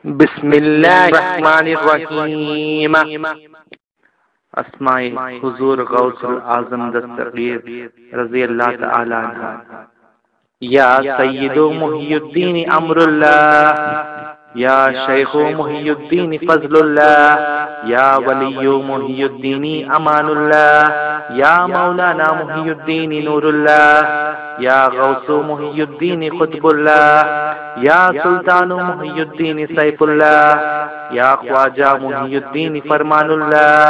बिस्मिल्लाहिर्रहमानिर्रहीम। अस्माए हुजूर गौसुल आज़म दस्तगीर रज़ियल्लाहु तआला अन्हु। या सय्यदो मुहियुद्दीन अमरुल्लाह, या शेखो मुहियुद्दीन फज़लुल्लाह, या वलियो मुहियुद्दीन अमानुल्लाह, या मौलाना मुहियुद्दीन नूरुल्लाह, या गौसो मुहियुद्दीन कुतुबुल्लाह, या सुल्तानो मुहियुद्दीन सैफुल्लाह, या ख्वाजा मुहियुद्दीन फरमानुल्लाह,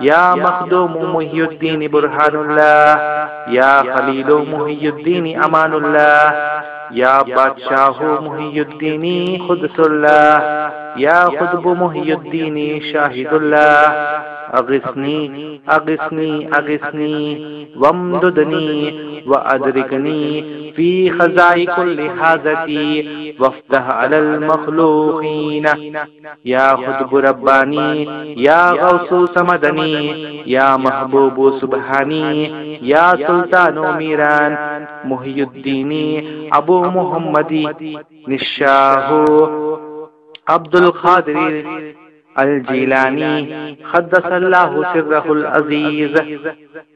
या मखदूम मुहियुद्दीन बुरहानुल्लाह, या खलीलो मुहियुद्दीन अमानुल्लाह, या बादशाहो मुहियुद्दीन खुदसुल्लाह, या खुतबु मुहियुद्दीन शाहिदुल्लाह। अगिस्नी अगिस्नी अगिस्नी वमदुदनी व अदरिकनी फी खज़ाइ कुल्लि हाज़ती वफ्तह अलल मखलूक़ीन। या खुतबु रब्बानी, या गौसु समदनी, या महबूबु सुबहानी, या सुल्तानो मीरान मुहियुद्दीनी अबू मुहम्मदी निशाहो अब्दुल कादिर अल जीलानी क़द्दसल्लाहु सिर्रहुल अज़ीज़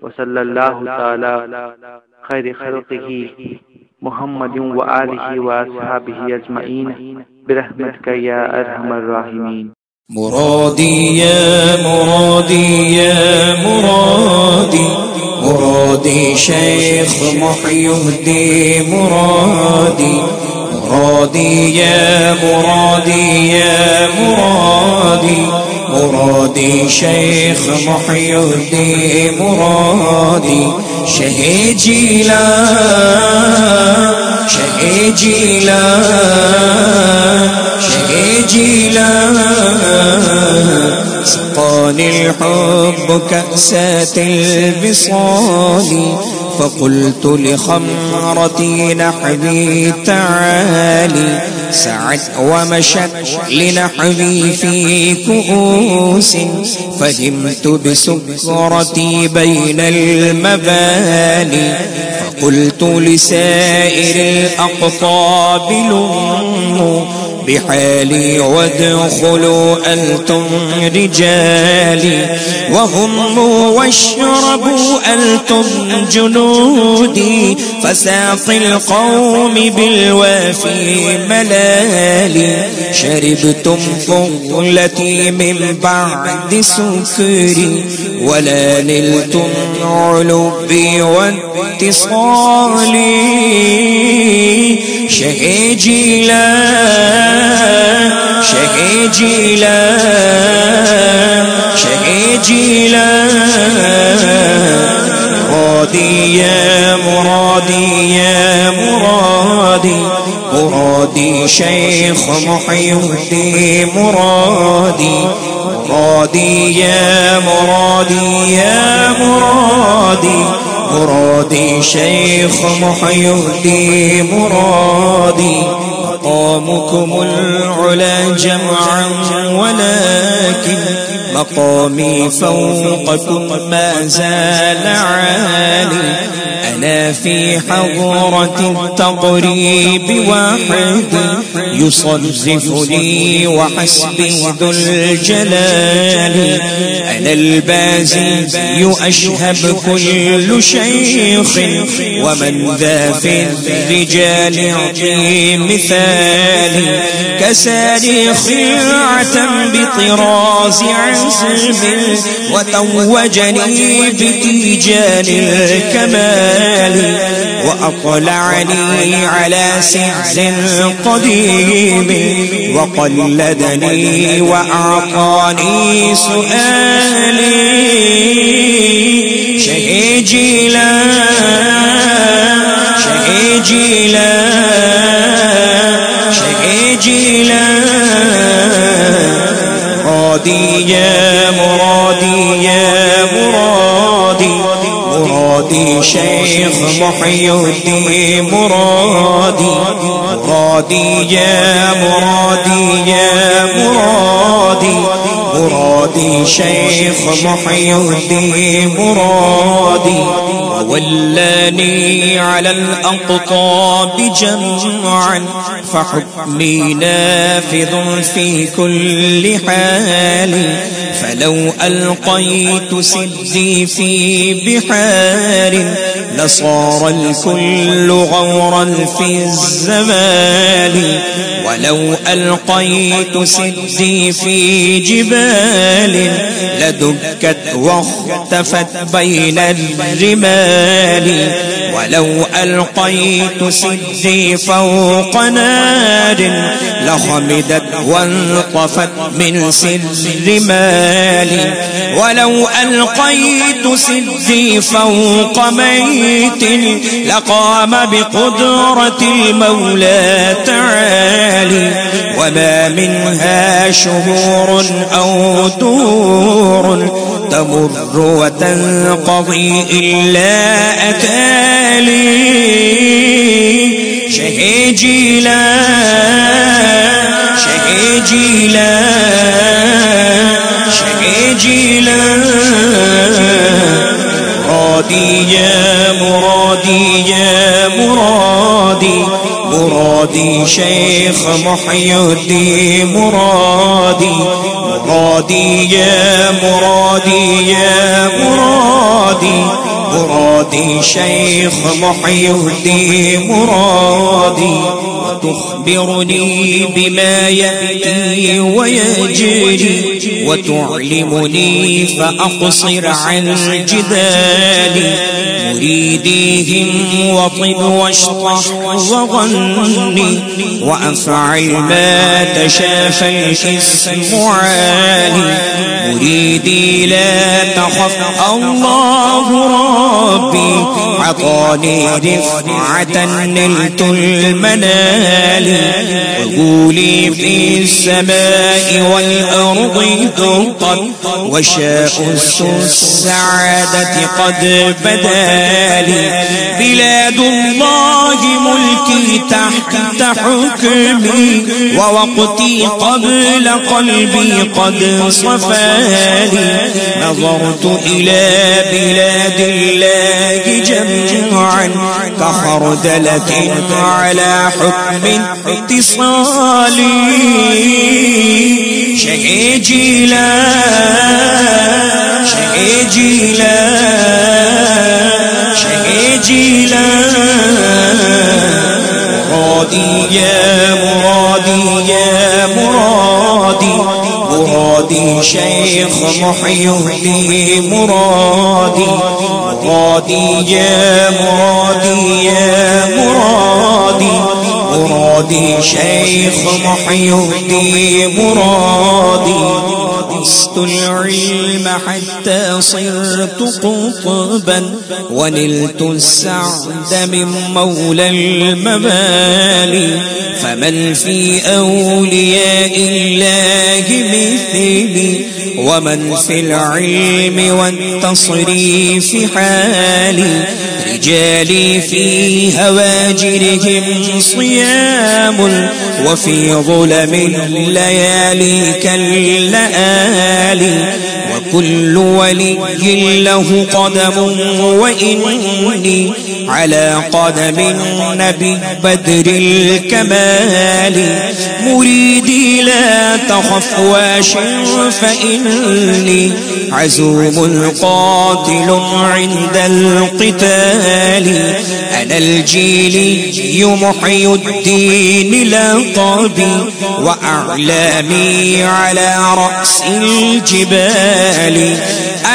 व सल्लल्लाहु तआला खैर खल्क़िही मुहम्मदिन व आलिहि व अस्हाबिही अजमईन बिरहमतिका या अरहमर राहिमीन। मुरादी या मुरादी या मुरादी, मुरादी शेख मुहियुद्दीन मुरादी। मुरादी या मुरादी या मुरादी, मुरादी शेख मुहियुद्दीन मुरादी। शहे जीलान, शहे जीलान, शहे जीलान। سقاني الحب كأسات الوصال، فقلت لخمرتي نحوي تعالي. سعت ومشت لنحوي في كؤوس، فهمت بسكرتي بين المباني. فقلت لسائر الأقطاب لموا بحالي وادخلوا أنتم رجالي، وهموا واشربوا أنتم جنودي. فساقي القوم بالوافي ملالي، شربتم فضلتي من بعد سكري، ولا نلتم علبي واتصالي. شهي جيلان، شهي جيلان، شهي جيلان. مرادي يا مرادي يا مرادي، مرادي شيخ محيي مرادي. مرادي يا مرادي يا مرادي، مرادي شيخ محيي مرادي. مقامكم العلا جمعا ولكن مقامي فوقكم ما زال عالي. أنا في حضرة التقريب واحد يصرف لي وحسبي ذو الجلال. أنا البازي أشهب كل شيخ، ومن ذا في الرجال يعطي مثالي. كساري خلعة بطراز عزم، وتوجني بتيجان الكمال. وأطلعني على سعز قديم، وقلدني وأعطاني سؤالي. شهي جيلان، شهي جيلان، شهي جيلان. مرادي يا مرادي يا مرادي، مرادي شيخ محيي مرادي. مرادي يا مرادي يا مرادي، مرادي شيخ محيي مرادي. ولاني على الأقطاب جمعا فحكمي نافذ في كل حال فلو ألقيت سدي في بحار لصار الكل غورا في الزمان ولو ألقيت سدي في جبال لدكت واختفت بين الرمال ولو ألقيت سدي فوق نار لخمدت وانطفت من سر مالي ولو ألقيت سدي فوق ميت لقام بقدرة المولى تعالي وما منها شهور أو دور تمر وتنقضي إلا أتالي شهيجيلا شهيجيلا شهيجيلا مرادي يا مرادي يا مرادي مرادي شيخ محي الدين مرادي مرادي يا مرادي يا مرادي مرادي شيخ محي الدين مرادي تخبرني بما يأتي ويجري وتعلمني فأقصر عن جدالي مريديهم وطب واشطح وغني وأفعل ما تشاف الاسم عالي مريدي لا تخف الله ربي عطاني رفعة نلت المنال وقولي في السماء والأرض دقت وشاء السعادة قد بدالي بلاد الله ملكي تحت حكمي ووقتي قبل قلبي قد صفالي نظرت إلى بلاد الله جمعا كخردلة على حكم اتصالي شهيجيلا شهيجيلا شهيجيلا مرادي يا مرادي يا مرادي مرادي شيخ محي الدين مرادي مرادي يا مرادي يا مرادي مرادي شيخ محي الدين مرادي قصت العلم حتى صرت قطبا ونلت السعد من مولى الممالي فمن في أولياء الله مثلي ومن في العلم والتصريف حالي رجالي في هواجرهم صيام وفي ظلم الليالي كاللآلي وكل ولي له قدم وإني على قدم النبي بدر الكمال مريدي لا تخف واش فإني عزوم قاتل عند القتال أنا الجيلي محي الدين لقبي وأعلامي على رأس الجبال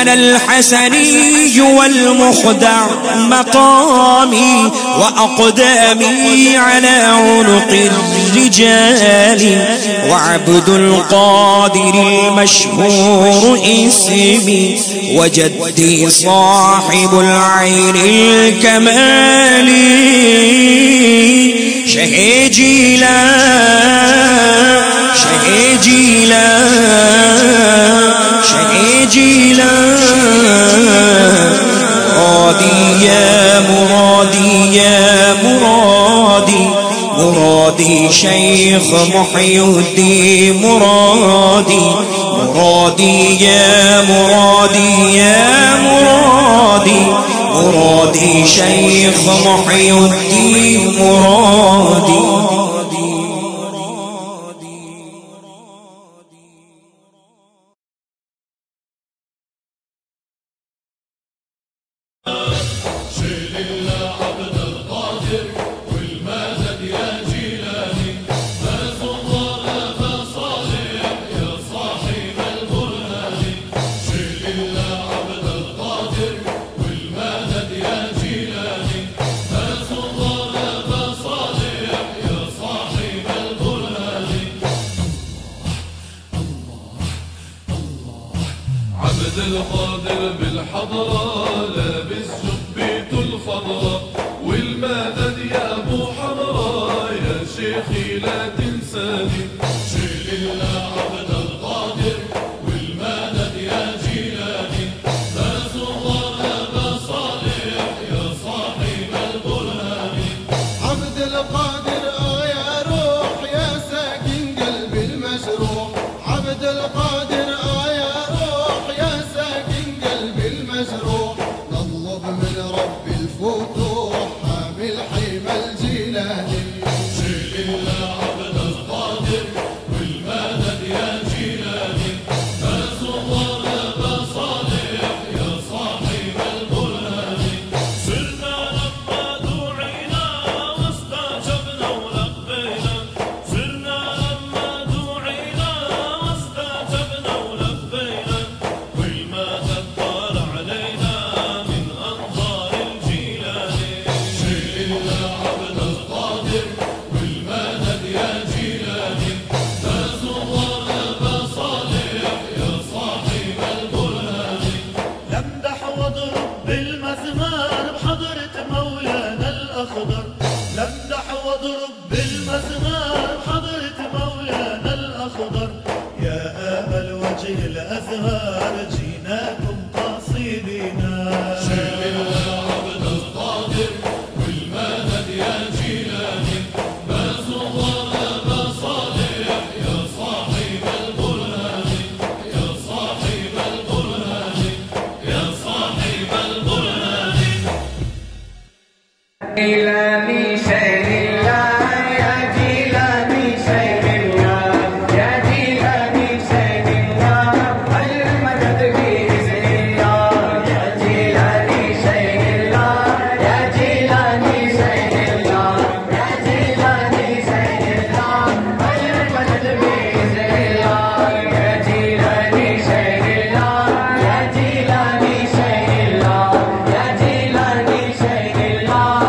أنا الحسني والمخدع مقامي وأقدامي على عنق الرجال وعبد القادر المشهور اسمي وجدي صاحب العين الكمال شهيجيلا شهيجيلا شهيجيلا مرادي يا مرادي يا مرادي مرادي شيخ محي الدين مرادي مرادي يا مرادي يا مرادي مرادي شيخ محي الدين مرادي. عبد القادر بالحضرة لابس جبيته الخضرة والمدد يا ابو حضرة يا شيخي لا تنساني. شيل الله عبد القادر والمدد يا جيلاني ناس الله ابا صالح يا صاحب البرهان. عبد القادر يا روح يا ساكن قلبي المجروح. عبد القادر نطلب من رب الفتوح حامي الحيمة الجيلاني. شيل الله عبد القادر والمدد يا جيلاني ناس الله ابا صالح يا صاحب البرهان. صرنا لما دعينا واستجبنا ولبينا. صرنا لما دعينا واستجبنا ولبينا والمدد طال علينا من أنظار الجيلاني. شيل الله عبد القادر والمدد يا جيلاني ناس الله ابا صالح يا صاحب البرهان. لمدح واضرب بالمزمار بحضرة مولانا الأخضر. لمدح واضرب بالمزمار بحضرة مولانا الأخضر. يا آب الوجه الأزهار جيناكم قاصدينا. شيل الله عبد القادر والمدد يا جيلاني ناس الله ابا صالح يا صاحب البرهان. يا صاحب البرهان يا صاحب البرهان. جيلاني شيخ الله يا جيلاني شيخ الله يا جيلاني شيخ الله المدد بإذن الله. يا جيلاني شيخ الله يا جيلاني شيخ الله يا جيلاني شيخ الله المدد بإذن الله. يا جيلاني شيخ الله يا جيلاني شيخ الله يا جيلاني شيخ الله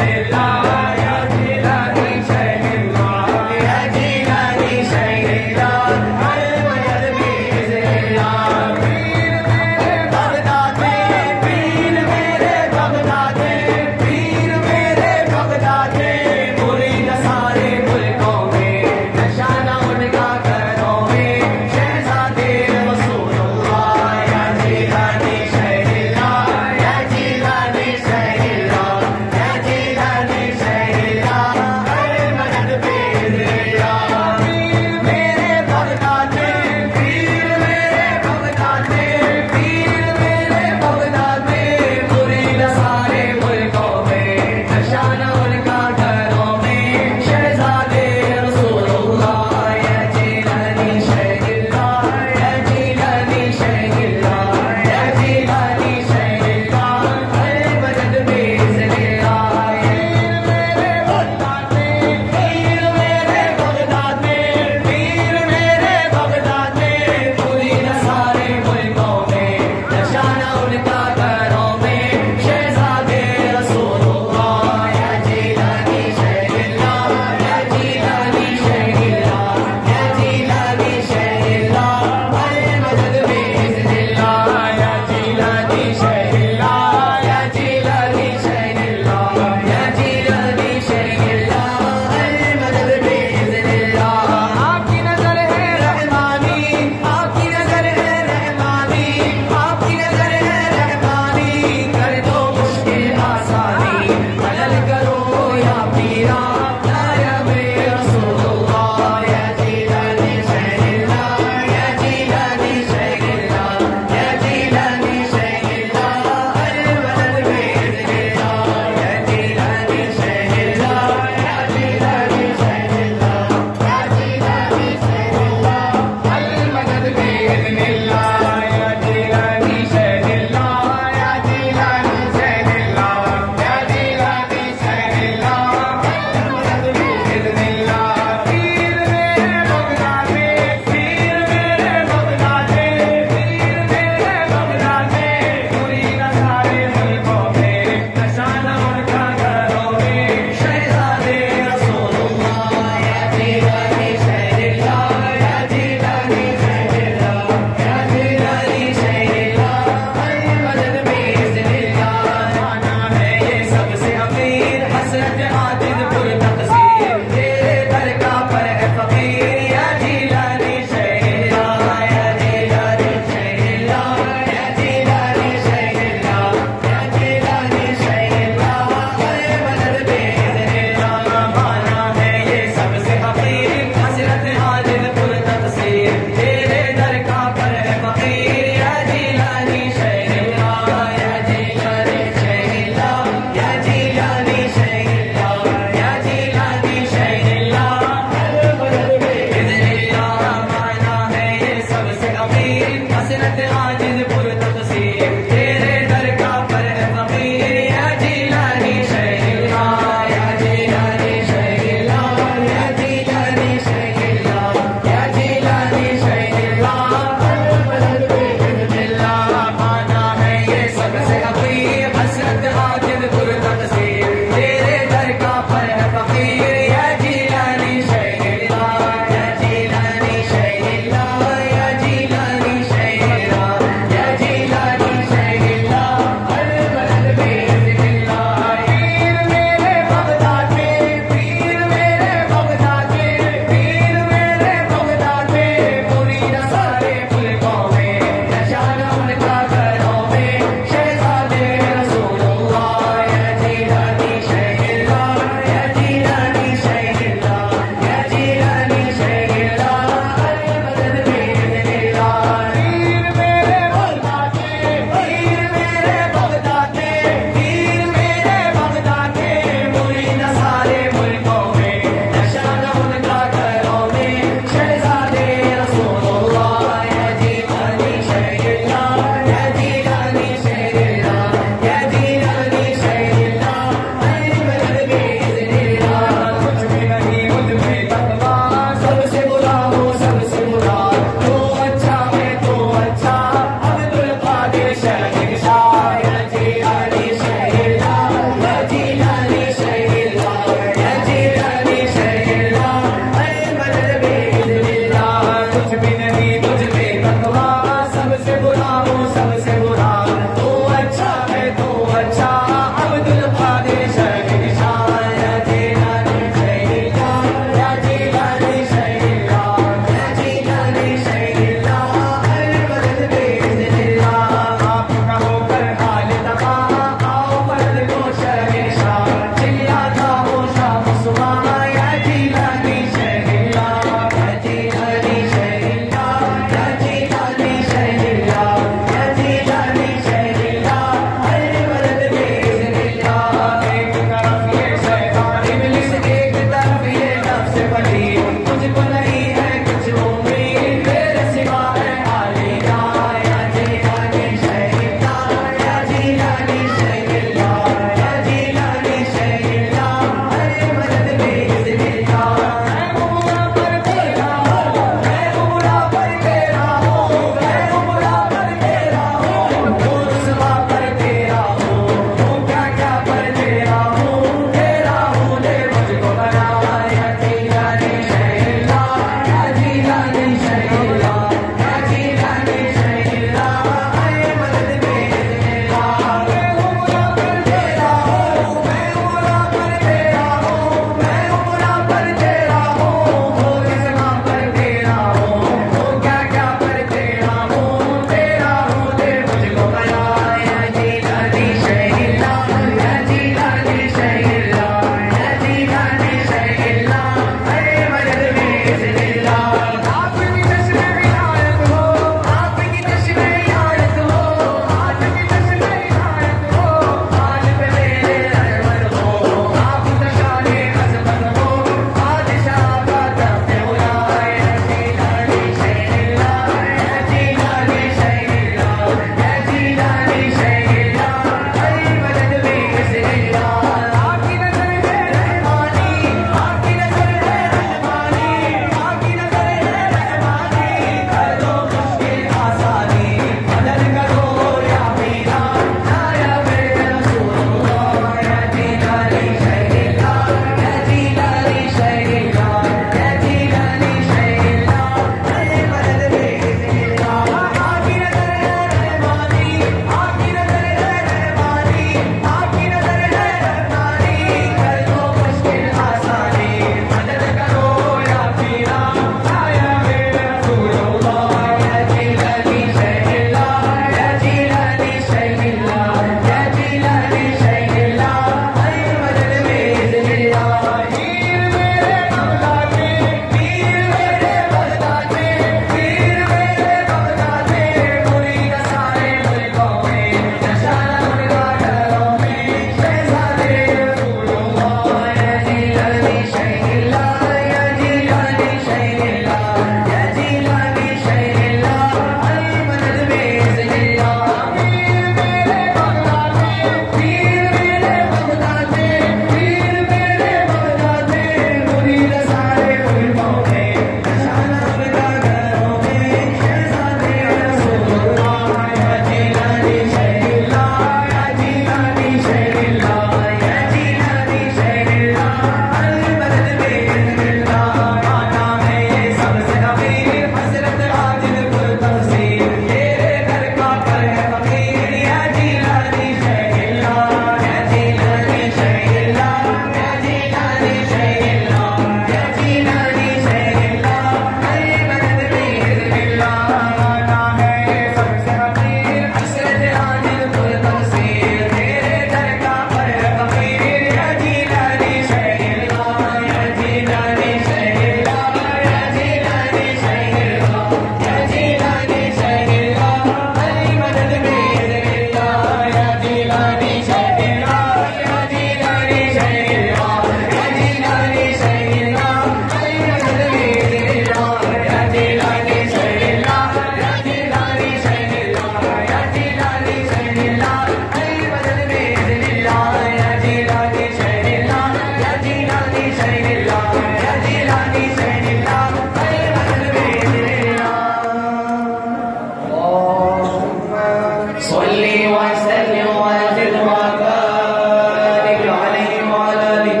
صل وسلم وزد وبارك عليه وعلى آله.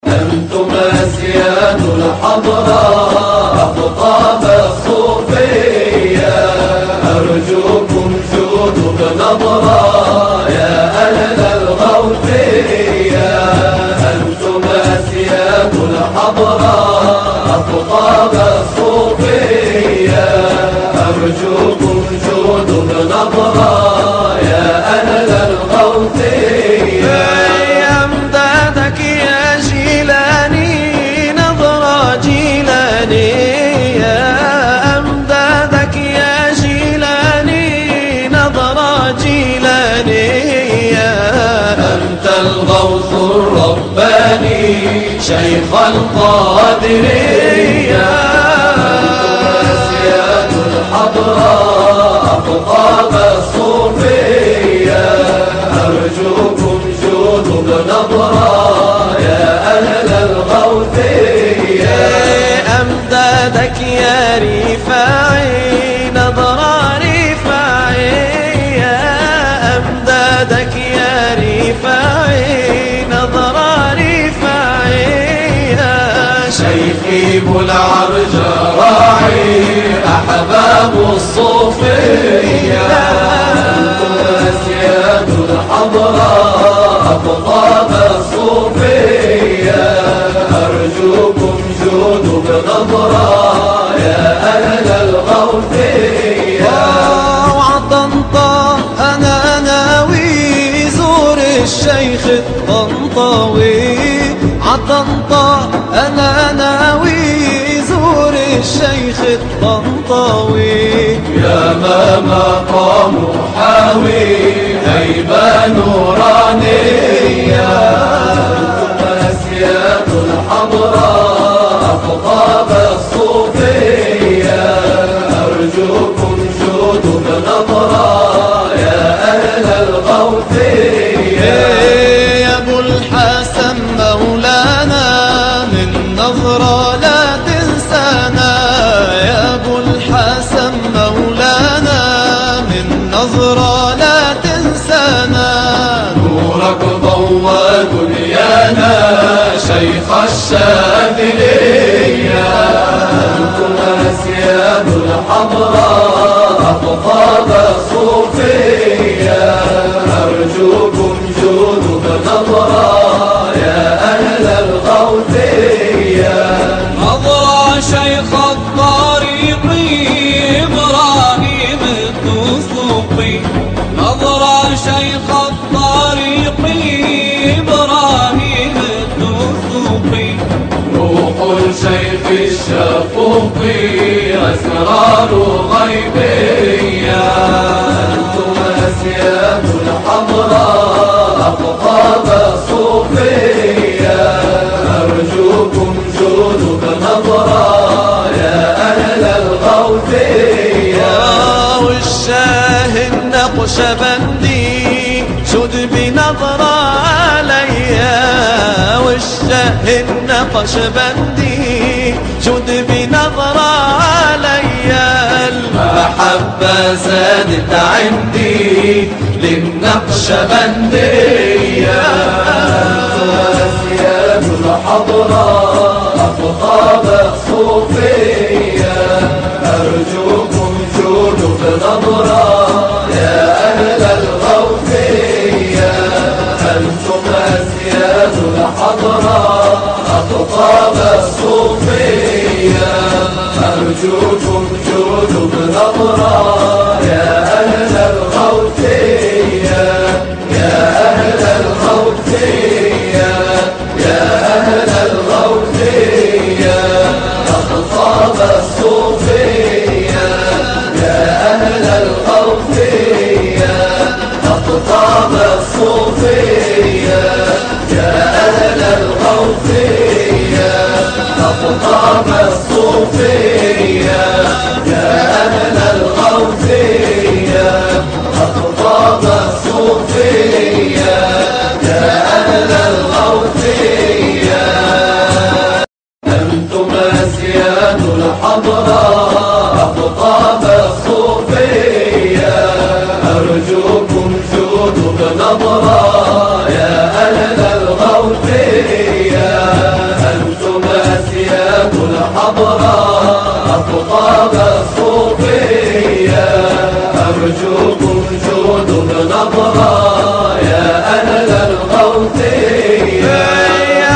أنتم أسياد الحضراء أقطاب الصوفية، أرجوكم جودوا بنظرة يا أهل الغوثية. أنتم أسياد الحضراء أقطاب الصوفية، أرجوكم جودوا بنظرة يا أهل الغوثية. أمدادك يا جيلاني نظرة جيلاني، يا أمدادك يا جيلاني نظرة جيلاني. أنت الغوث الرباني شيخ القادرية. أنتم أسياد الحضراء أقطاب الصوفية، أرجوكم جودوا بنظرة يا أهل الغوثية. أمدادك يا رفاعي نظرة رفاعي، يا أمدادك يا رفاعي نظرة رفاعي. شيخي ابو العرج راعي أحباب الصوفية. أنتم أسياد الحضراء أقطاب الصوفية، أرجوكم جودوا بنظرة يا أهل الغوثية. وعطنطا أنا ناوي زور الشيخ الطنطاوي، عطنطا أنا ناوي زور الشيخ الطنطاوي. يا ما مقام حاوي هيبة نورانية. أنتم أسياد الحضراء أقطاب الصوفية، أرجوكم جودوا بنظرة يا أهل الغوثية. يا أبو الحسن مولانا من نظرة لا تنسانا، يا أبو الحسن مولانا من نظرة لا تنسانا. نورك ضوى دنيانا شيخ الشاذلية. أنتم أسياد الحضراء أقطاب الصوفية، أرجوكم جودوا بنظرة يا أهل الغوثية. نظرة شيخ الطريق إبراهيم الدسوقي، نظرة شيخ الطريق إبراهيم الدسوقي. روح الشيخ الشفوقي أسرار غيبية. أنتم أسياد الحضراء أقطاب الصوفية، أرجوكم جودوا بنظرة يا أهل الغوثية. والشاه النقشبندي شد بنظرة عليا، والشاه النقشبندي شد بنظرة عليا. المحبة زادت عندي للنقشبندية. أنتم أسياد الحضراء أقطاب الصوفية، أرجوكم جودوا بنظرة يا أهل الغوثية. أنتم أسياد الحضراء أقطاب الصوفية، أرجوكم جودوا بنظرة يا أهل الغوثية. يا أهل الغوثية، يا أهل الغوثية، أقطاب الصوفية. يا أهل الغوثية، أقطاب الصوفية. يا أهل الغوثية، أقطاب الصوفية. يا أهل الغوثية، أقطاب الصوفية. يا أهل الغوثية. أنتم أسياد الحضراء أقطاب الصوفية، أرجو بنظرة يا أهل الغوثية، أنتم أسياد الحضرة أقطاب الصوفية، أرجوكم جودوا بنظرة يا أهل الغوثية.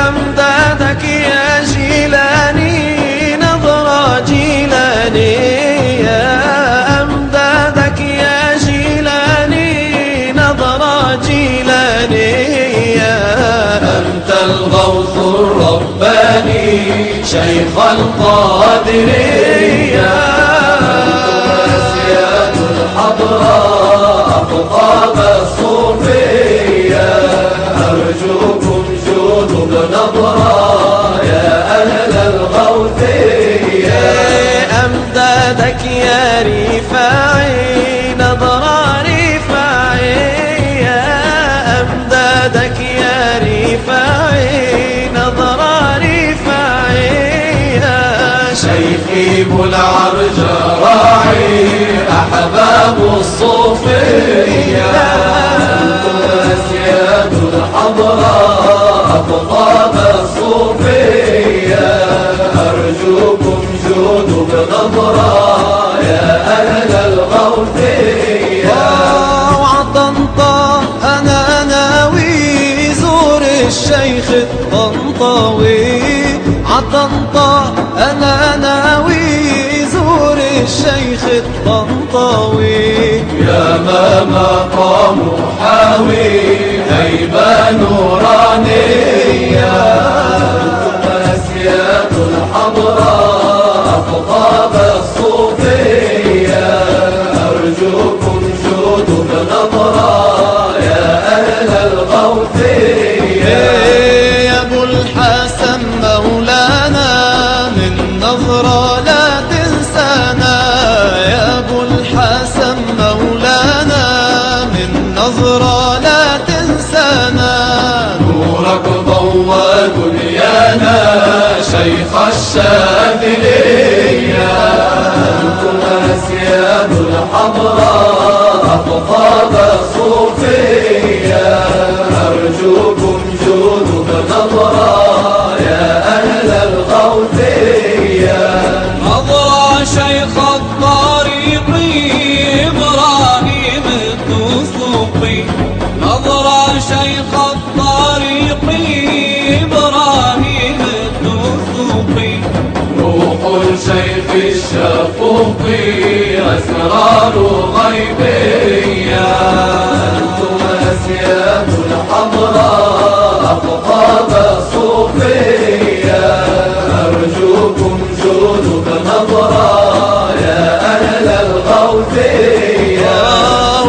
أمدادك يا جيلاني نظرة جيلانية، أمدادك يا جيلاني نظرة جيلانية. أنت الغوث الرباني شيخ القادرية، أنتم أسياد الحضرة أقطاب الصوفية، أرجوكم جودوا بنظرة يا أهل الغوثية. أمدادك يا رفاعي نظرة رفاعية، أمدادك يا رفاعي نظرة رفاعية. شيخي ابو العرج راعي أحباب الصوفية، أنتم أسياد الحضرة أقطاب الصوفية، أرجوكم جودوا بنظرة يا أهل الغوثية. وعطنطا أنا ناوي زور الشيخ الطنطاوي، عطنطا أنا ناوي زور الشيخ الطنطاوي. يا ما مقام حاوي هيبة نورانية، أنتم أسياد الحضرة أقطاب الصوفية، أرجوكم جودوا بنظرة يا أهل الغوثية. يا أبو الحسن مولانا من نظرة لا تنسانا، يا أبو الحسن مولانا من نظرة لا تنسانا. نورك ضوى دنيانا شيخ الشاذلية، أنتم أسياد الحضرة أقطاب الصوفية، أرجوكم جودوا بنظرة يا أهل الغوثية. نظرة شيخ الطريق إبراهيم الدسوقي، نظرة شيخ الطريق إبراهيم الدسوقي. روح الشيخ الشفوقي أسرار غيبية، أنتم أسياد الحضرة أقطاب الصوفية، أرجوكم جودوا بنظرة يا أهل الغوثية.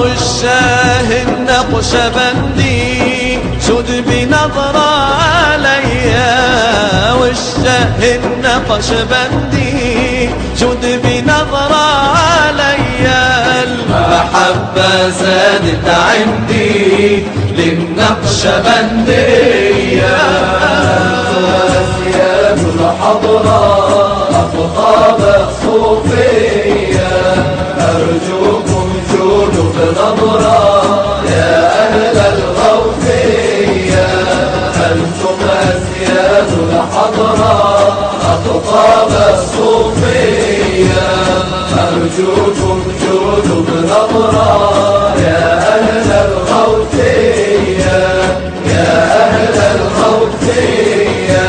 والشاه النقشبندي شد بنظرة عليا، والشاه النقشبندي شد بنظرة عليا. المحبة زادت عندي للنقشبندية، أنتم أسياد الحضرة أقطاب الصوفية، أرجوكم جودوا بنظرة يا أهل الغوثية، أنتم أسياد الحضرة أقطاب الصوفية، أرجوكم جودوا بنظرة يا أهل الغوثية، يا أهل الغوثية،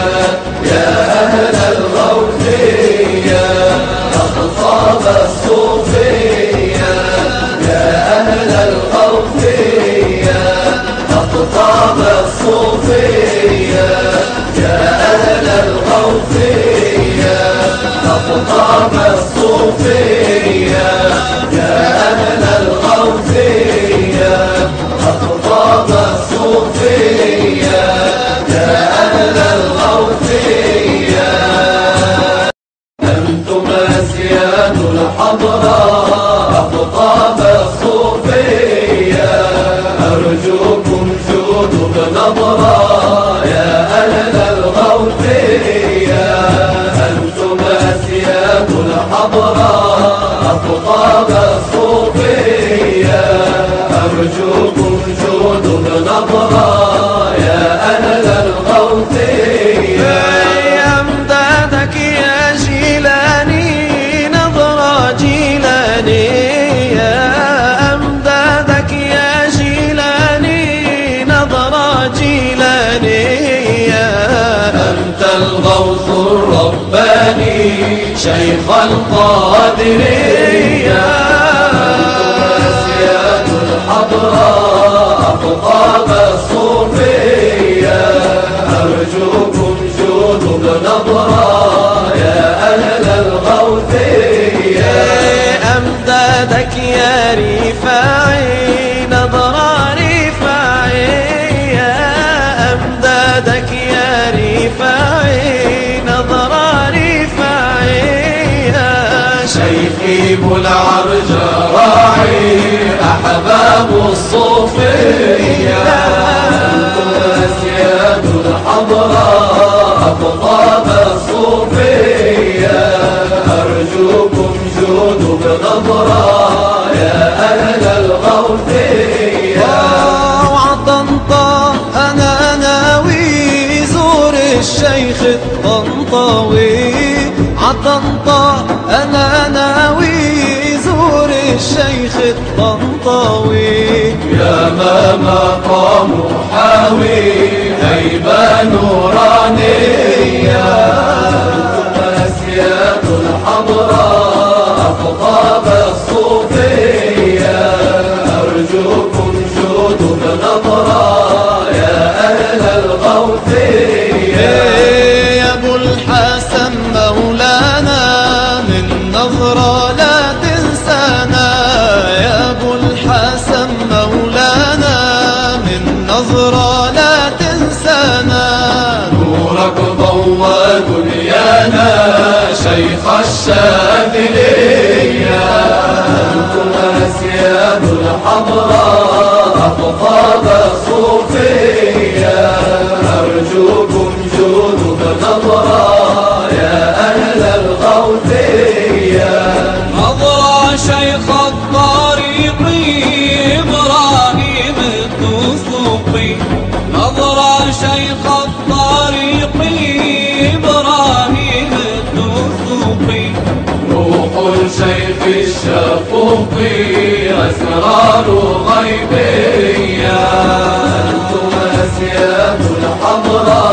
يا أهل الغوثية، أقطاب الصوفية، يا أهل الغوثية، أقطاب الصوفية، يا أهل الغوثية، أقطاب الصوفية، يا أهل الغوثية، أقطاب الصوفية، يا أهل الغوثية. أنتم أسياد الحضرة أقطاب الصوفية، أرجوكم جودوا بنظرة يا أهل الغوثية، أنتم أسياد الحضرة أقطاب الصوفية، أرجوكم جودوا بنظرة يا أهل الغوثية. أمدادك يا جيلاني نظرة جيلانية، أمدادك يا جيلاني نظرة جيلانية. أنت الغوث الرباني شيخ القادرية، أسياد الحضرة أقطاب الصوفية. أرجوكم جودوا بنظرة يا أهل الغوثية. أمدادك يا رفاعي نظرة رفاعية، أمدادك يا رفاعي نظرة رفاعية. شيخي ابو العرج راعي أحباب الصوفية. أنتم أسياد الحضرة أقطاب الصوفية. أرجوكم جودوا بنظرة يا أهل الغوثية. وعطنطا أنا ناوي زور الشيخ الطنطاوي، عطنطا أنا ناوي زور الشيخ الطنطاوي. يا ما مقام حاوي هيبة نورانية. أنتم أسياد الحضرة أقطاب الصوفية. أرجوكم جودوا بنظرة يا أهل الغوثية. يا أبو الحسن مولانا من نظرة لا تنسانا، يا أبو الحسن مولانا من نظرة لا تنسانا. نورك ضوى دنيانا شيخ الشاذلية. أنتم أسياد الحضرة أقطاب الصوفية. أرجوكم جودوا بنظرة يا أهل الغوثية. نظرة شيخ الطريق إبراهيم الدسوقي، نظرة شيخ الطريق إبراهيم الدسوقي. روح الشيخ الشفوقي أسرار غيبية. أنتم أسياد الحضرة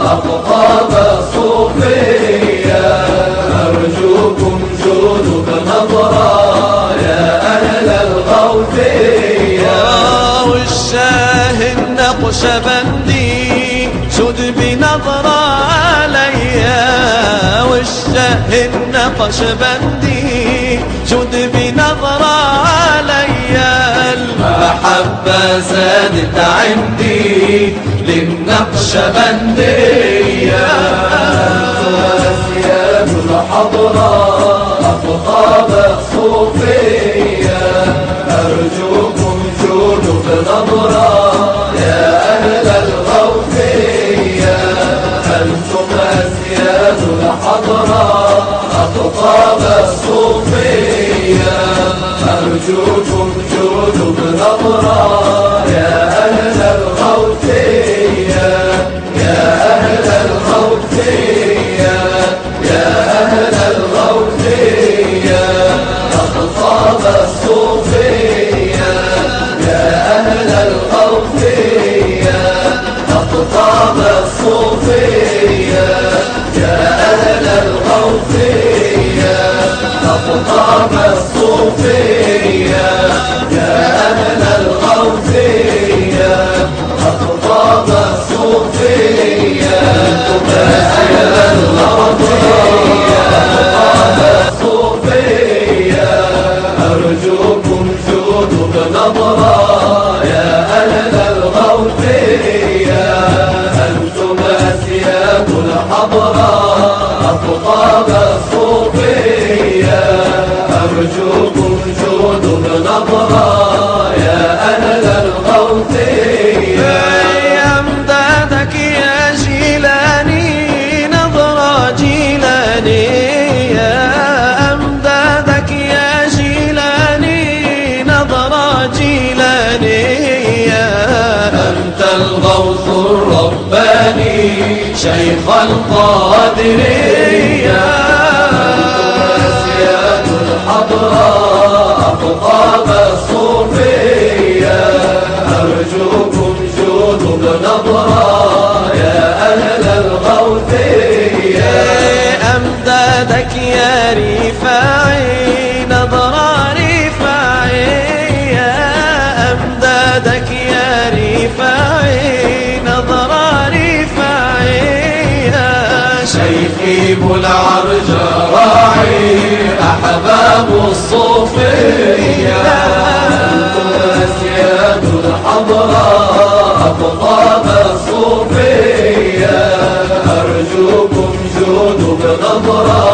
أقطاب الصوفية. أرجوكم جودوا بنظرة يا أهل الغوثية. والشاه النقشبندي شد بنظرة عليا، والشاه النقشبندي شد بنظرة عليا. المحبة زادت عندي للنقشبندية. أنتم أسياد الحضرة أقطاب الصوفية. أرجوكم جودوا بنظرة يا أهل الغوثية. أنتم أسياد الحضرة أقطاب الصوفية. أرجوكم جودوا بنظرة يا أهل الغوثية. يا أهل الغوثية. يا أهل الغوثية. أقطاب الصوفية. يا أهل الغوثية. أقطاب الصوفية. يا أهل الغوثية. أقطاب الصوفية. يا أهل الغوثية. أقطاب الصوفية. أنتم أهل الغوثية. أقطاب الصوفية. أرجوكم جودوا بنظرة يا أهل الغوثية. أنتم أسياد الحضرة أقطاب الصوفية. أرجوكم جودوا بنظرة يا أهل الغوثية. أمدادك يا جيلاني نظرة جيلانية، أمدادك يا جيلاني نظرة جيلانية. الغوث الرباني شيخ القادرية أسياد الحضرة أقطاب الصوفية أرجوكم جودوا بنظرة يا أهل الغوثية أمدادك يا رفاعي نظرة رفاعية أمدادك يا رفاعي نظرة رفاعية شيخي ابو العرج راعي أحباب الصوفية أنتم أسياد الحضرة أقطاب الصوفية أرجوكم جودوا بنظرة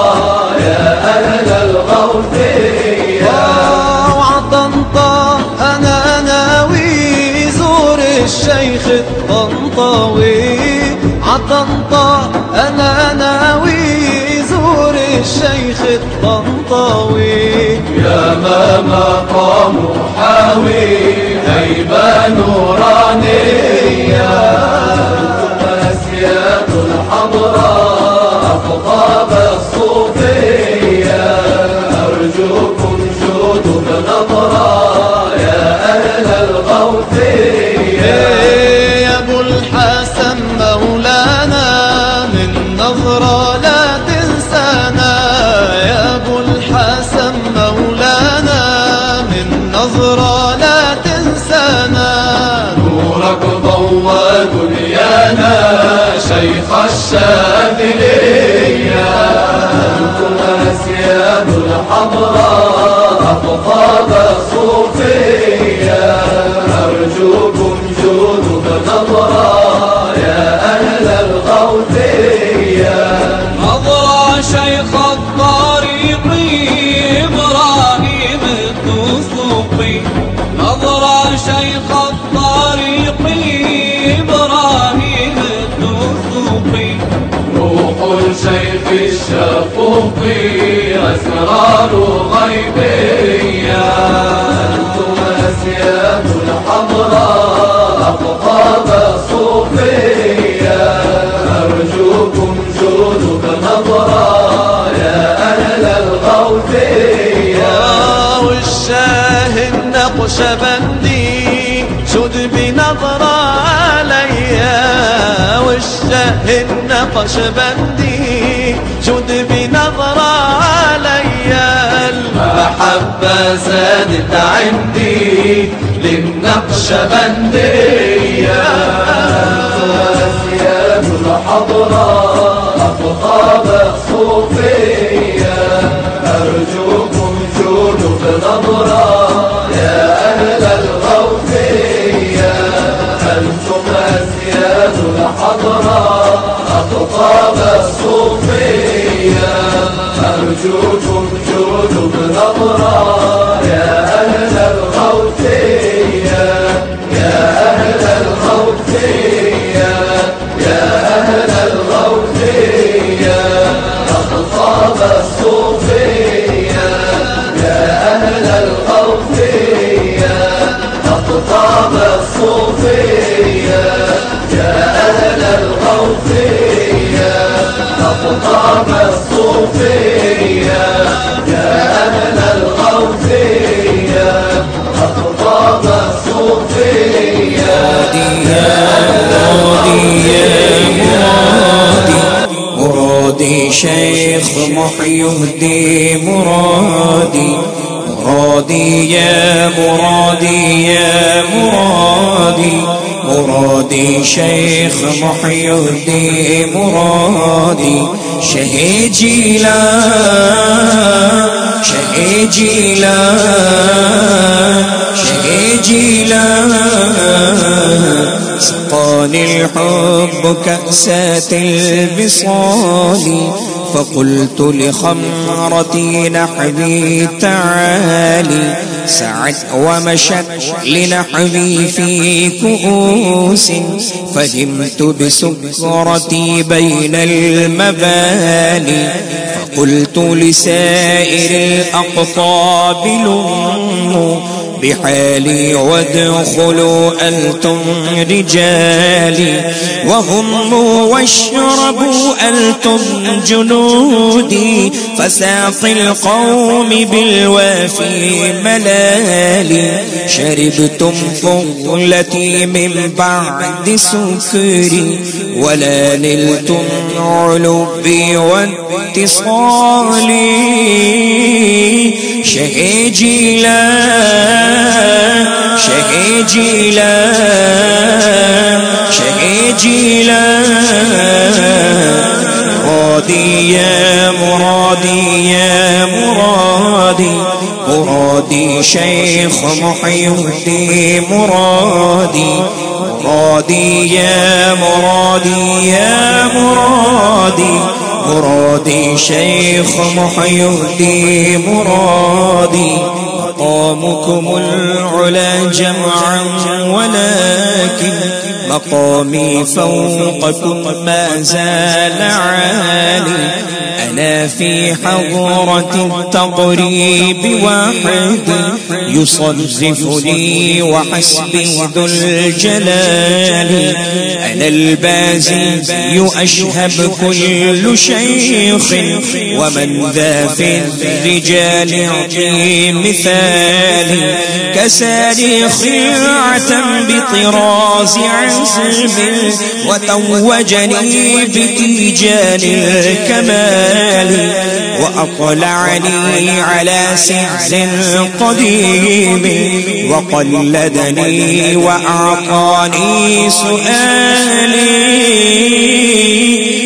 يا أهل الغوثية وعطنطا أنا ناوي زور الشيخ الطنطاوي عطنطا أنا ناوي زور الشيخ الطنطاوي يا ما مقام حاوي هيبة نورانية أنتم أسياد الحضرة أقطاب الصوفية أرجوكم جودوا بنظرة يا أهل الغوثية يا أبو الحسن مولانا من نظرة لا تنسانا يا أبو الحسن مولانا من نظرة لا تنسانا نورك ضوى دنيانا شيخ الشاذلية أنتم أسياد الحضرة أقطاب الصوفية أرجوكم جودوا بنظرة يا أهل الغوثية نظرة شيخ الطريق إبراهيم الدسوقي نظرة شيخ الطريق إبراهيم الدسوقي روح الشيخ الشفوقي أسرار غيبية أنتم أسياد الحضرة أقطاب الصوفية أرجوكم جودوا بنظرة يا أهل الغوثية والشاه النقشبندي شد بنظرة عليا والشاه النقشبندي شد بنظرة عليا المحبة زادت عندي للنقشبندية أنتم أسياد الحضرة أقطاب الصوفية أرجوكم جودوا بنظرة يا أهل الغوثية أنتم أسياد الحضرة أقطاب الصوفية أرجوكم جودوا بنظرة يا أهل الغوثية يا أهل الغوثية يا أهل الغوثية أقطاب الصوفية يا أهل الغوثية أقطاب الصوفية يا أهل الغوثية أقطاب الصوفية يا أهل الغوثية أقطاب الصوفية مرادي شيخ محي الدين مرادي مرادي يا مرادي يا مرادي مرادي شيخ محي الدين مرادي شهيد جيلان شهيد جيلان شهيد جيلان سقاني الحب كأسات البصال فقلت لخمرتي نحبي تعالي سعت ومشت لنحبي في كؤوس فهمت بسكرتي بين المباني فقلت لسائر الأقطاب لموا بحالي وادخلوا أنتم رجالي، وهموا واشربوا أنتم جنودي، فساقي القوم بالوافي ملالي. شربتم فضلتي من بعد سكري، ولا نلتم علوبي واتصالي. شهيجيلا شهيجيلا شهيجيلا، مرادي يا مرادي يا مرادي، مرادي شيخ محي الدين مرادي، مرادي يا مرادي يا مرادي، مرادي شيخ محي الدين مرادي. مقامكم العلا جمعا ولكن مقامي فوقكم ما زال عالي. أنا في حضرة التقريب واحد يصرفني وحسبي ذو الجلال. أنا البازي أشهب كل شيخ، ومن ذا في الرجال يعطي مثالي. كساري خلعة بطراز عزم، وتوجني بتيجان الكمال. وأطلعني على سعز قديم، وقلدني وأعطاني سؤالي.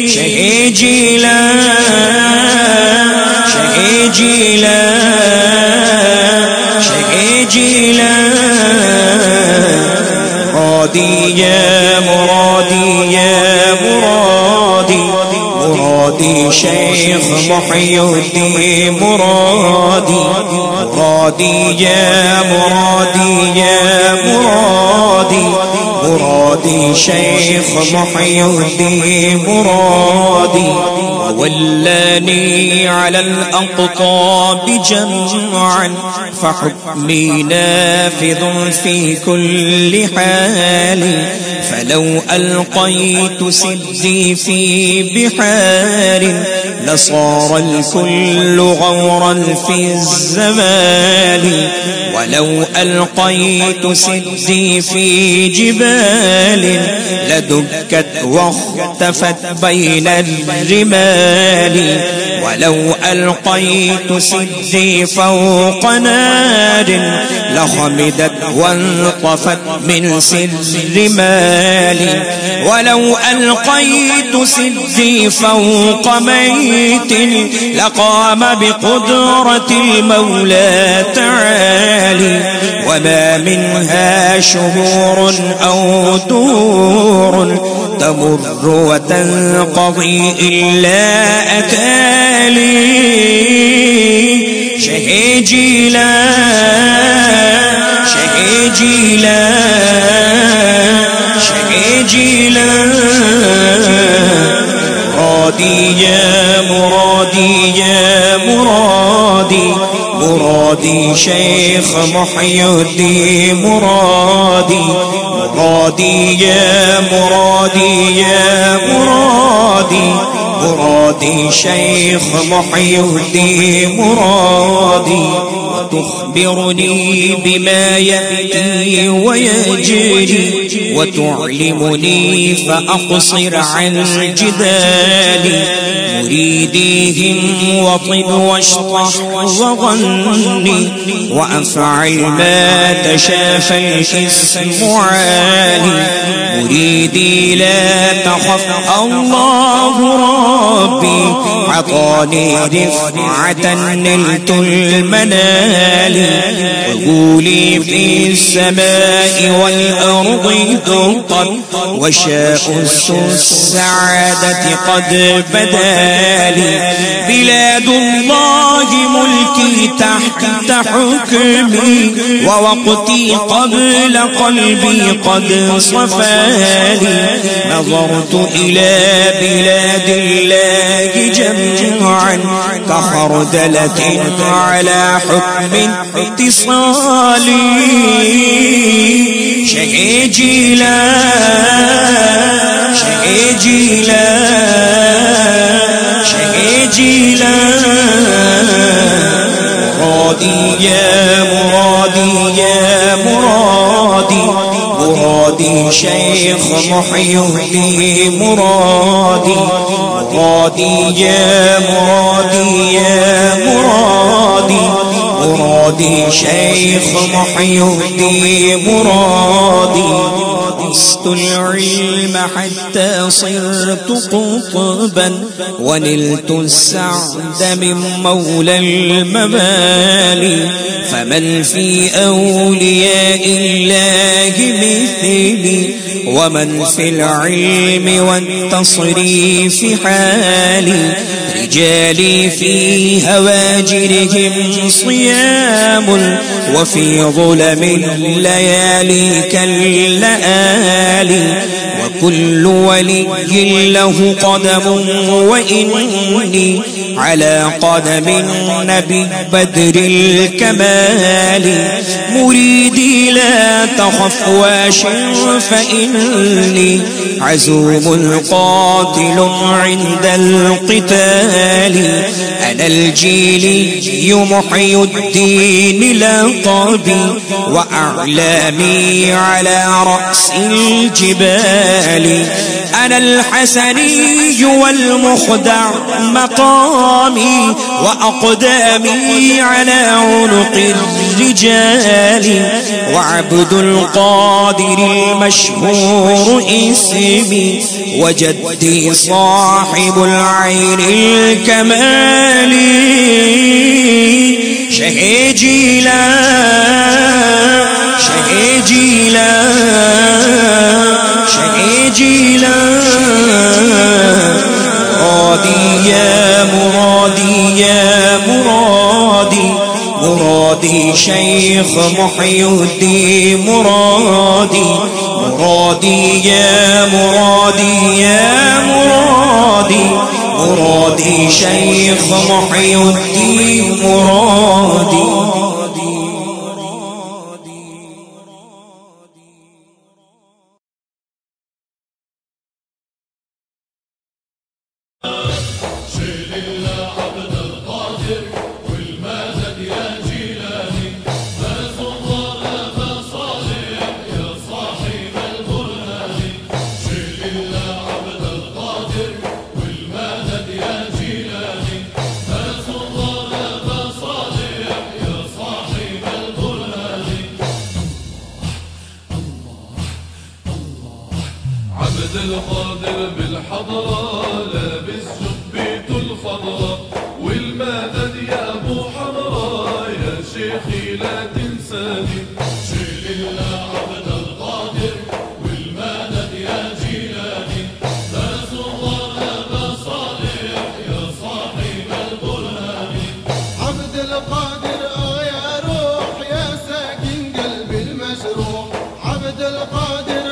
شهيجيلا شهيجيلا شهيجيلا، مرادي يا مرادي يا مرادي، مرادي شيخ محي الدين مرادي، مرادي يا مرادي يا مرادي، مرادي شيخ محي الدين مرادي. ولاني على الأقطاب جمعا، فحكمي نافذ في كل حال. فلو ألقيت سدي في بحار، لصار الكل غورا في الزمان. ولو ألقيت سدي في جبال، لدكت واختفت بين الرمال. ولو ألقيت سدي فوق نار، لخمدت وانطفت من سر مالي. ولو ألقيت سدي فوق ميت، لقام بقدرة المولى تعالي. وما منها شهور أو دور تمر وتنقضي إلا أتالي. شهيجيلا شهيجيلا شهيجيلا، مرادي يا مرادي يا مرادي، مرادي شيخ محي الدين مرادي، مرادي يا مرادي يا مرادي، مرادي شيخ محي الدين مرادي. تخبرني بما يأتي ويجري، وتعلمني فأقصر عن جدالي. مريديهم وطن واشطح وغني، وأفعل ما تشاف الاسم عالي. مريدي لا تخف الله ربي، عطاني رفعة نلت المنال. وقولي في السماء والأرض ذقت، وشاء السعادة قد بدالي. بلاد الله ملكي تحت حكمي، ووقتي قبل قلبي قد صفالي. نظرت إلى بلاد الله جمعا، كخردلة على حكم اتصالي شه جيلان شه جيلان شه جيلان مرادي يا مرادي يا مرادي مرادي شيخ محي الدين مرادي مرادي يا مرادي يا مرادي مرادي شيخ محي الدين مرادي قصت العلم حتى صرت قطبا ونلت السعد من مولى الممالي فمن في أولياء الله مثلي ومن في العلم والتصريف حالي رجالي في هواجرهم صيام وفي ظلم الليالي كاللآلي وكل ولي له قدم وإني على قدم النبي بدر الكمال مريدي لا تخف واشر فإني عزوم قاتل عند القتال أنا الجيلي محي الدين لقبي وأعلامي على رأس الجبال أنا الحسني والمخدع مقامي وأقدامي على عنق الرجال وعبد القادر المشهور اسمي وجدي صاحب العين الكمال شه جيلان شه جيلان شه جيلان مرادي يا مرادي يا مرادي مرادي شيخ محي الدين مرادي مرادي يا مرادي يا مرادي مرادي شيخ محي الدين مرادي القادر بالحضرة لابس جبيته الخضرة والمدد يا ابو حضرة يا شيخي لا تنساني شيل الله عبد القادر والمدد يا جيلاني ناس الله ابا صالح يا صاحب البرهان عبد القادر يا روح يا ساكن قلبي المجروح عبد القادر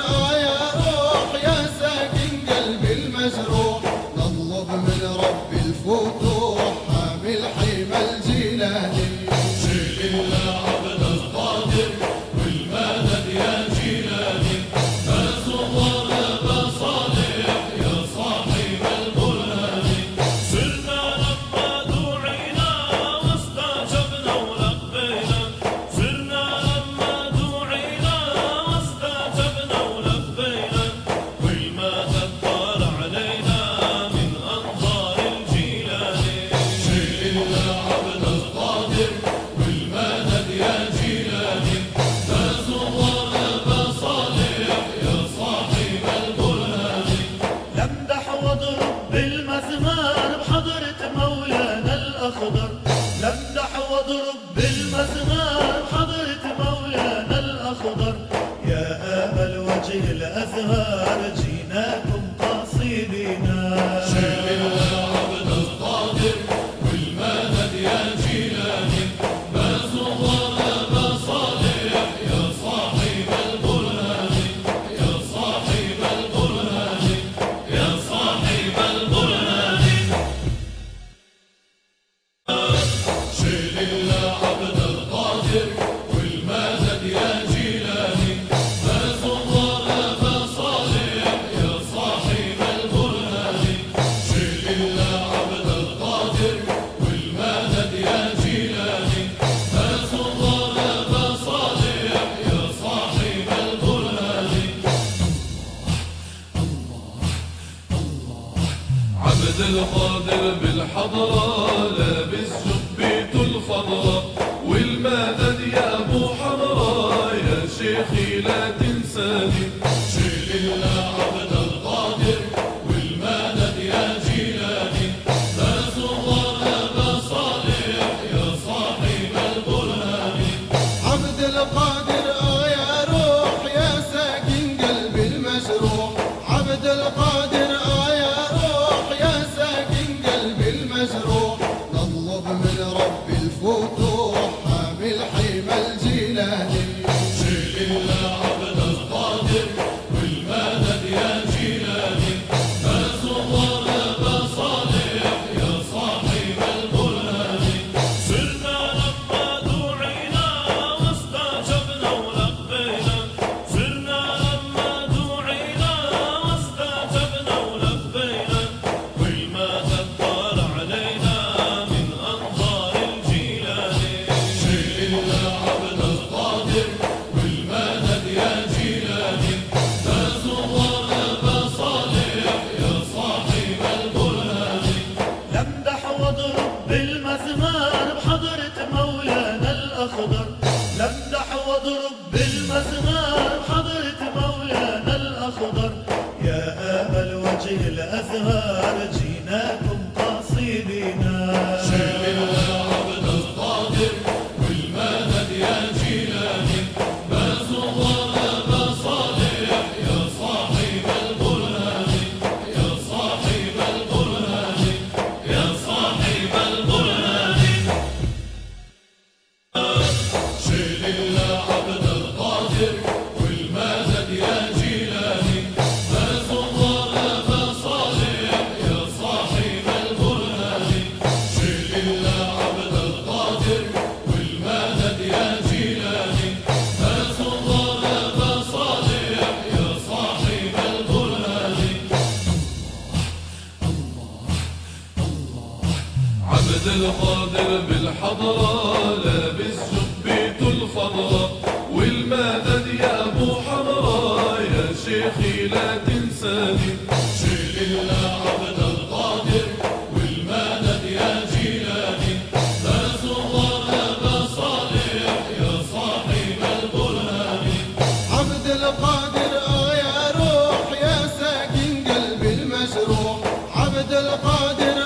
نطلب من رب الفتوح حامي الحمى الجيلاني شيل الله عبد القادر والمدد يا جيلاني ناس الله ابا صالح يا صاحب البرهان صرنا لما دعينا واستجبنا ولبينا صرنا لما دعينا واستجبنا ولبينا والمدد طال علينا من أنظار الجيلاني شيل الله عبد القادر والمدد يا جيلاني ناس الله ابا صالح يا صاحب البرهان لمدح واضرب بالمزمار بحضرة مولانا الأخضر لمدح واضرب بالمزمار بحضرة مولانا الأخضر يا آبا الوجه الأزهار جيناكم قاصدينا شيل الله عبد القادر والمدد يا جيلاني ناس الله ابا صالح يا صاحب البرهان يا صاحب البرهان يا صاحب البرهان شيل الله عبد عبد القادر بالحضرة لابس جبيته الخضرة والمدد يا ابو حضرة يا شيخي لا تنساني شيل الله عبد القادر والمدد يا جيلاني باز الله ابا صالح يا صاحب البرهان عبد القادر يا روح يا ساكن قلبي المجروح عبد القادر يا روح يا ساكن قلبي المجروح نطلب من رب الفتوح حامل حيمة الجيلاني شيل الله عبد القادر والمدد يا جيلاني باز الله ابا صالح يا صاحب البرهان صرنا لما دعينا واستجبنا ولبينا صرنا لما دعينا واستجبنا ولبينا والمدد طال علينا من انظار الجيلاني شيل الله عبد القادر والمدد يا جيلاني باز الله ابا صالح يا صاحب البرهان لمدح واضرب بالمزمار بحضرة مولانا الأخضر لمدح واضرب بالمزمار بحضرة مولانا الأخضر يا آمل وجه الأزهار جيناكم قاصدينا شيل الله عبد القادر والمدد يا جيلاني باز الله ابا صالح يا صاحب البرهان يا صاحب البرهان يا صاحب البرهان شيل الله عبد القادر والمدد يا جيلاني باز الله ابا صالح يا صاحب البرهان شيل الله عبد القادر والمدد يا جيلاني باز الله ابا صالح يا صاحب البرهان عبد القادر بالحضرة لابس جبيته الخضرة والمدد يا ابو حضرة يا شيخي لا تنساني شيل الله عبد القادر والمدد يا جيلاني باز الله ابا صالح يا صاحب البرهان عبد القادر يا روح يا ساكن قلبي المجروح عبد القادر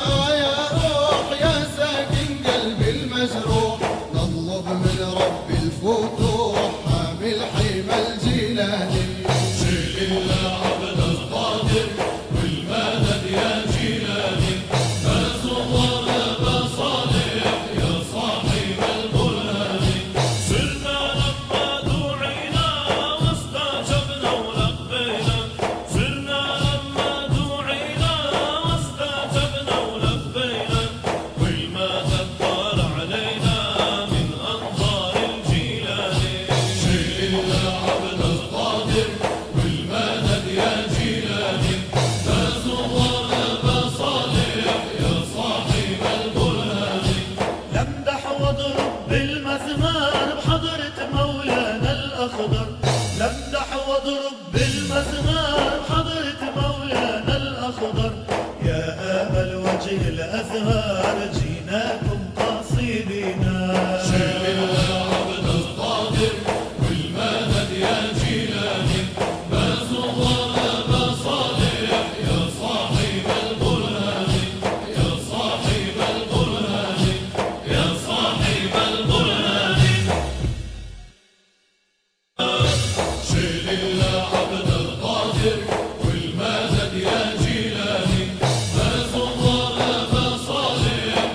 يا روح يا ساكن قلبي المجروح نطلب من رب الفتوح حامل حيمة الجيلاني شيل الله عبد القادر والمدد يا جيلاني باز الله ابا صالح يا صاحب البرهان صرنا لما دعينا واستجبنا ولبينا صرنا لما دعينا واستجبنا ولبينا والمدد طال علينا من انظار الجيلاني شيل الله عبد القادر والمدد يا جيلاني باز الله ابا صالح يا صاحب البرهان لمدح واضرب بالمزمار بحضرة مولانا الأخضر لمدح واضرب بالمزمار بحضرة مولانا الأخضر يا آمل وجه الأزهار جيناكم قاصدينا شيل الله عبد القادر والمدد يا جيلاني باز الله ابا صالح يا صاحب البرهان يا صاحب البرهان يا صاحب البرهان شيل الله عبد القادر والمدد يا جيلاني باز الله ابا صالح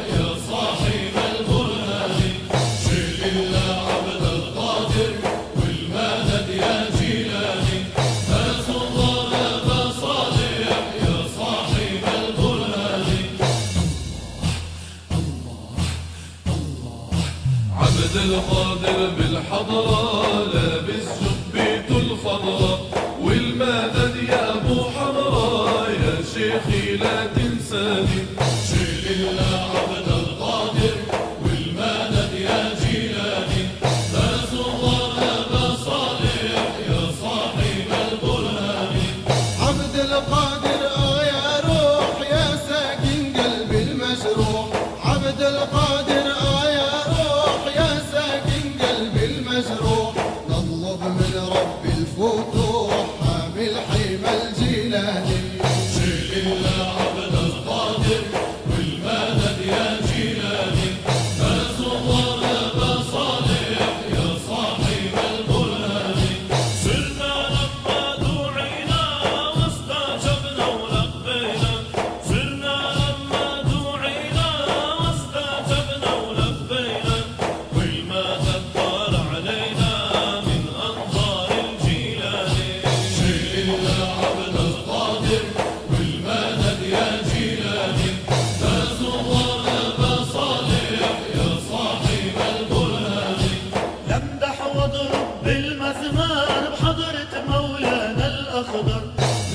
الأخضر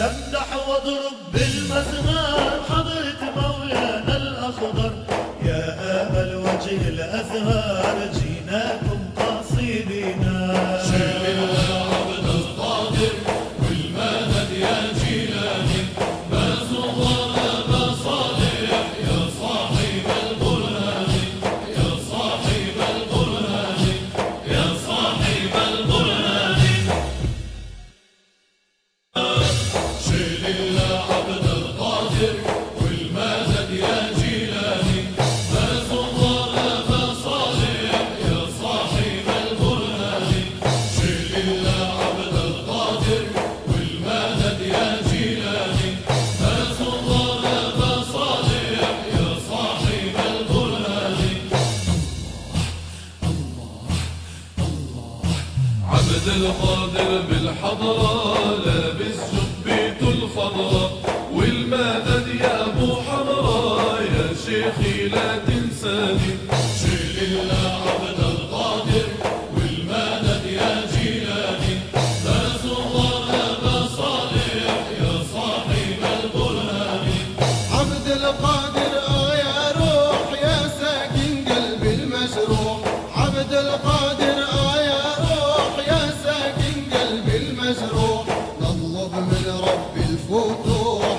لمدح واضرب بالمزمار حضرة مولانا الأخضر يا آمل وجه الأزهار جيناكم قاصدينا شيل العبد القادر والمدد يا جيلاني ما زوار ما صالح يا صاحب البرهان يا صاحب البرهان يا صاحب البرهان شيل العبد القادر والمدد يا جيلاني ما زوار ما صالح يا صاحب البرهان شيل العبد القادر والمدد يا جيلاني ما زوار ما صالح يا صاحب البرهان عبد القادر بالحضرة لابس جبيته الخضراء والمدد يا ابو حمراء يا شيخي لا تنساني شيل العبد القادر والمدد يا جيلاني ما زوار ما صالح يا صاحب البرهان عبد القادر يا روح يا ساكن قلبي المجروح عبد القادر يا روح يا ساكن قلبي المجروح نطلب من ربي الفتوح